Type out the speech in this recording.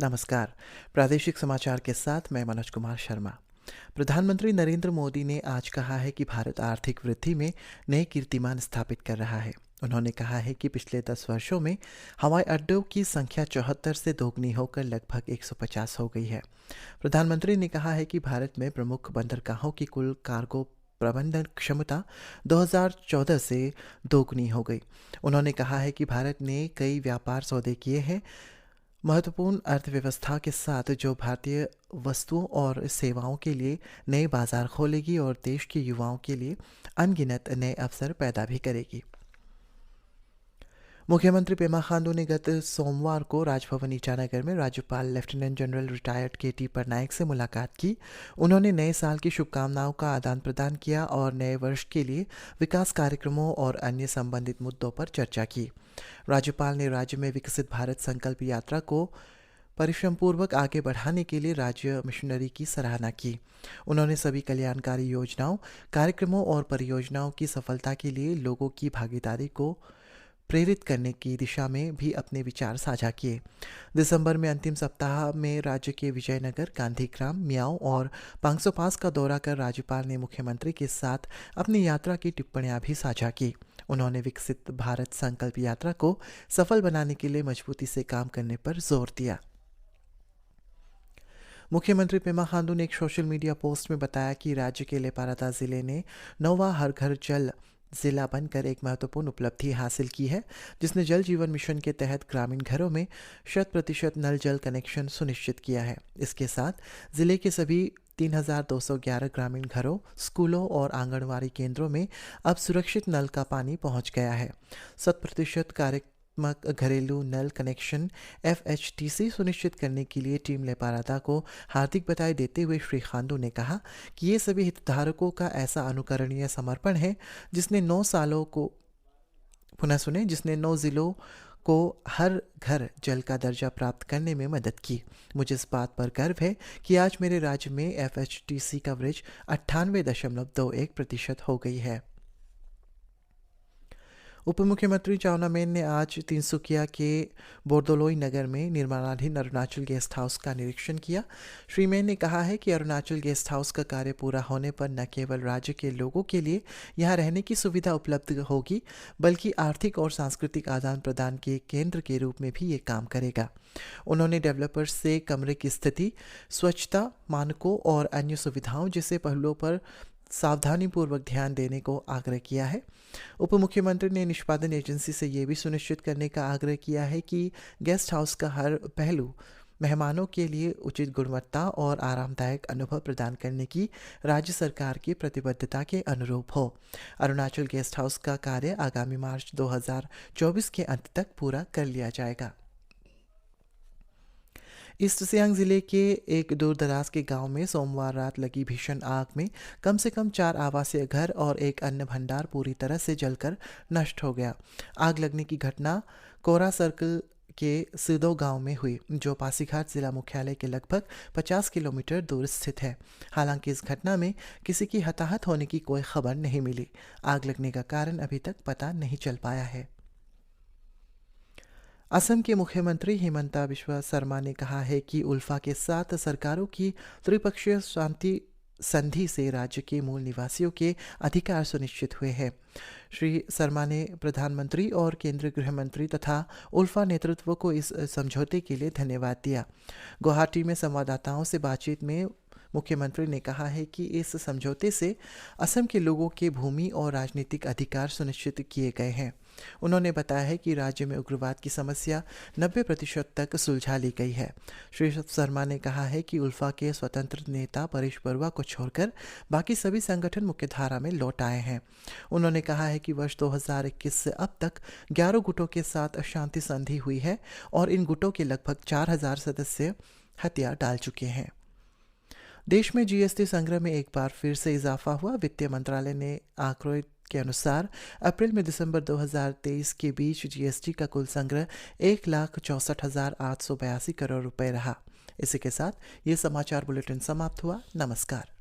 नमस्कार। प्रादेशिक समाचार के साथ मैं मनोज कुमार शर्मा। प्रधानमंत्री नरेंद्र मोदी ने आज कहा है कि भारत आर्थिक वृद्धि में नए कीर्तिमान स्थापित कर रहा है। उन्होंने कहा है कि पिछले 10 वर्षों में हवाई अड्डों की संख्या 74 से दोगुनी होकर लगभग 150 हो गई है। प्रधानमंत्री ने कहा है कि भारत में प्रमुख बंदरगाहों की कुल कार्गो प्रबंधन क्षमता 2014 से दोगुनी हो गई। उन्होंने कहा है कि भारत ने कई व्यापार सौदे किए हैं महत्वपूर्ण अर्थव्यवस्था के साथ, जो भारतीय वस्तुओं और सेवाओं के लिए नए बाजार खोलेगी और देश के युवाओं के लिए अनगिनत नए अवसर पैदा भी करेगी। मुख्यमंत्री पेमा खांडू ने गत सोमवार को राजभवन ईटानगर में राज्यपाल lieutenant general retired K.T.. Patnaik से मुलाकात की। उन्होंने नए साल की शुभकामनाओं का आदान प्रदान किया और नए वर्ष के लिए विकास कार्यक्रमों और अन्य संबंधित मुद्दों पर चर्चा की। राज्यपाल ने राज्य में विकसित भारत संकल्प यात्रा को परिश्रमपूर्वक आगे बढ़ाने के लिए राज्य मिशनरी की सराहना की। उन्होंने सभी कल्याणकारी योजनाओं, कार्यक्रमों और परियोजनाओं की सफलता के लिए लोगों की भागीदारी को प्रेरित करने की दिशा में भी अपने विचार साझा किए। दिसंबर में अंतिम सप्ताह में राज्य के विजयनगर, गांधीग्राम, मियाओ और पांगसोपास का दौरा कर राज्यपाल ने मुख्यमंत्री के साथ अपनी यात्रा की टिप्पणियां भी साझा की। उन्होंने विकसित भारत संकल्प यात्रा को सफल बनाने के लिए मजबूती से काम करने पर जोर दिया। मुख्यमंत्री पेमा खांडू ने एक सोशल मीडिया पोस्ट में बताया कि राज्य के लेपारादा जिले ने 9वां हर घर जल जिला बनकर एक महत्वपूर्ण उपलब्धि हासिल की है, जिसने जल जीवन मिशन के तहत ग्रामीण घरों में 100% नल जल कनेक्शन सुनिश्चित किया है। इसके साथ जिले के सभी 3211 ग्रामीण घरों, स्कूलों और आंगनवाड़ी केंद्रों में अब सुरक्षित नल का पानी पहुंच गया है। 100% कार्यात्मक घरेलू नल कनेक्शन FHTC सुनिश्चित करने के लिए टीम लेपारादा को हार्दिक बधाई देते हुए श्री खांडू ने कहा कि ये सभी हितधारकों का ऐसा अनुकरणीय समर्पण है जिसने 9 जिलों को हर घर जल का दर्जा प्राप्त करने में मदद की। मुझे इस बात पर गर्व है कि आज मेरे राज्य में FHTC कवरेज 98.21% हो गई है। उप मुख्यमंत्री चाउना मेन ने आज तिनसुकिया के बोरदोलोई नगर में निर्माणाधीन अरुणाचल गेस्ट हाउस का निरीक्षण किया। श्री मेन ने कहा है कि अरुणाचल गेस्ट हाउस का कार्य पूरा होने पर न केवल राज्य के लोगों के लिए यहां रहने की सुविधा उपलब्ध होगी, बल्कि आर्थिक और सांस्कृतिक आदान प्रदान के केंद्र के रूप में भी ये काम करेगा। उन्होंने डेवलपर्स से कमरे की स्थिति, स्वच्छता मानकों और अन्य सुविधाओं जैसे पहलुओं पर सावधानीपूर्वक ध्यान देने को आग्रह किया है। उप मुख्यमंत्री ने निष्पादन एजेंसी से ये भी सुनिश्चित करने का आग्रह किया है कि गेस्ट हाउस का हर पहलू मेहमानों के लिए उचित गुणवत्ता और आरामदायक अनुभव प्रदान करने की राज्य सरकार की प्रतिबद्धता के अनुरूप हो। अरुणाचल गेस्ट हाउस का कार्य आगामी मार्च 2024 के अंत तक पूरा कर लिया जाएगा। ईस्ट सियांग जिले के एक दूरदराज के गांव में सोमवार रात लगी भीषण आग में कम से कम 4 आवासीय घर और एक अन्न भंडार पूरी तरह से जलकर नष्ट हो गया। आग लगने की घटना कोरा सर्कल के सिदो गांव में हुई, जो पासीघाट जिला मुख्यालय के लगभग 50 किलोमीटर दूर स्थित है। हालांकि इस घटना में किसी की हताहत होने की कोई खबर नहीं मिली। आग लगने का कारण अभी तक पता नहीं चल पाया है। असम के मुख्यमंत्री हिमंता बिस्वा शर्मा ने कहा है कि उल्फा के साथ सरकारों की त्रिपक्षीय शांति संधि से राज्य के मूल निवासियों के अधिकार सुनिश्चित हुए हैं। श्री शर्मा ने प्रधानमंत्री और केंद्रीय गृह मंत्री तथा उल्फा नेतृत्व को इस समझौते के लिए धन्यवाद दिया। गुवाहाटी में संवाददाताओं से बातचीत में मुख्यमंत्री ने कहा है कि इस समझौते से असम के लोगों के भूमि और राजनीतिक अधिकार सुनिश्चित किए गए हैं। उन्होंने बताया है कि राज्य में उग्रवाद की समस्या 90% तक सुलझा ली गई है। श्री शर्मा ने कहा है कि उल्फा के स्वतंत्र नेता परेश बरुआ को छोड़कर बाकी सभी संगठन मुख्यधारा में लौट आए हैं। उन्होंने कहा है कि वर्ष 2021 से अब तक 11 गुटों के साथ शांति संधि हुई है और इन गुटों के लगभग 4000 सदस्य हथियार डाल चुके हैं। देश में GST संग्रह में एक बार फिर से इजाफा हुआ। वित्त मंत्रालय ने आंकड़ों के अनुसार अप्रैल में दिसंबर 2023 के बीच GST का कुल संग्रह 1,64,882 करोड़ रुपए रहा। इसी के साथ ये समाचार बुलेटिन समाप्त हुआ। नमस्कार।